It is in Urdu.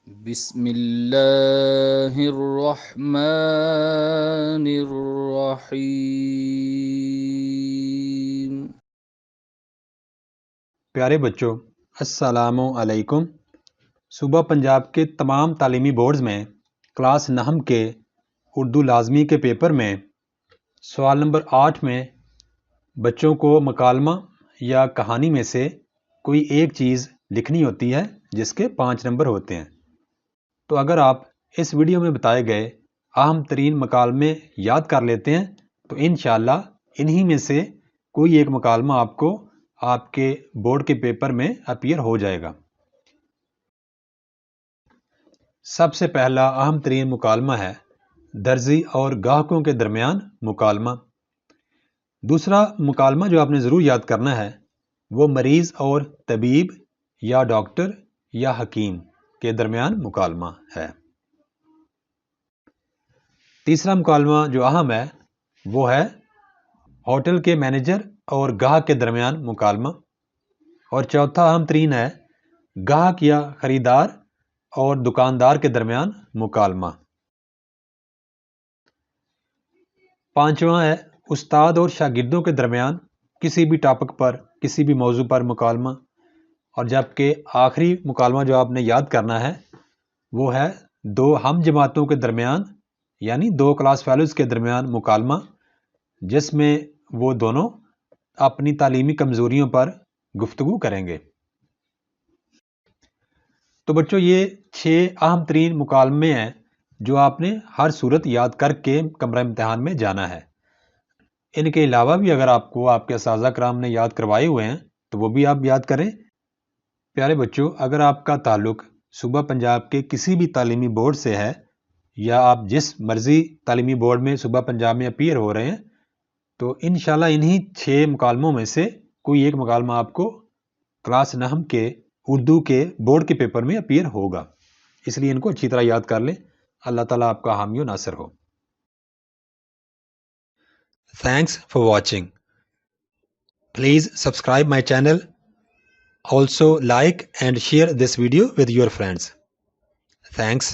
بسم اللہ الرحمن الرحیم۔ پیارے بچوں، السلام علیکم۔ صوبہ پنجاب کے تمام تعلیمی بورڈز میں کلاس نہم کے اردو لازمی کے پیپر میں سوال نمبر 8 میں بچوں کو مکالمہ یا کہانی میں سے کوئی ایک چیز لکھنی ہوتی ہے جس کے 5 نمبر ہوتے ہیں۔ تو اگر آپ اس ویڈیو میں بتائے گئے اہم ترین مکالمے یاد کر لیتے ہیں تو انشاءاللہ انہی میں سے کوئی ایک مکالمہ آپ کو آپ کے بورڈ کے پیپر میں اپیئر ہو جائے گا۔ سب سے پہلا اہم ترین مکالمہ ہے درزی اور گاہکوں کے درمیان مکالمہ۔ دوسرا مکالمہ جو آپ نے ضرور یاد کرنا ہے وہ مریض اور طبیب یا ڈاکٹر یا حکیم کے درمیان مکالمہ ہے۔ تیسرا مکالمہ جو اہم ہے وہ ہے ہوٹل کے مینیجر اور گاہک کے درمیان مکالمہ۔ اور چوتھا اہم ترین ہے گاہک یا خریدار اور دکاندار کے درمیان مکالمہ۔ پانچواں ہے استاد اور شاگردوں کے درمیان کسی بھی ٹاپک پر کسی بھی موضوع پر مکالمہ۔ اور جبکہ آخری مکالمہ جو آپ نے یاد کرنا ہے وہ ہے دو ہم جماعتوں کے درمیان یعنی دو کلاس فیلوز کے درمیان مکالمہ، جس میں وہ دونوں اپنی تعلیمی کمزوریوں پر گفتگو کریں گے۔ تو بچوں یہ 6 اہم ترین مکالمے ہیں جو آپ نے ہر صورت یاد کر کے کمرہ امتحان میں جانا ہے۔ ان کے علاوہ بھی اگر آپ کو آپ کے اساتذہ کرام نے یاد کروائے ہوئے ہیں تو وہ بھی آپ یاد کریں۔ پیارے بچوں، اگر آپ کا تعلق صوبہ پنجاب کے کسی بھی تعلیمی بورڈ سے ہے یا آپ جس مرضی تعلیمی بورڈ میں صوبہ پنجاب میں اپیئر ہو رہے ہیں تو انشاءاللہ انہی 6 مکالموں میں سے کوئی ایک مکالمہ آپ کو کلاس نہم کے اردو کے بورڈ کے پیپر میں اپیئر ہوگا، اس لیے ان کو اچھی طرح یاد کر لیں۔ اللہ تعالیٰ آپ کا حامی و ناصر ہو۔ Thanks for watching. Please subscribe my channel. Also like and share this video with your friends. Thanks.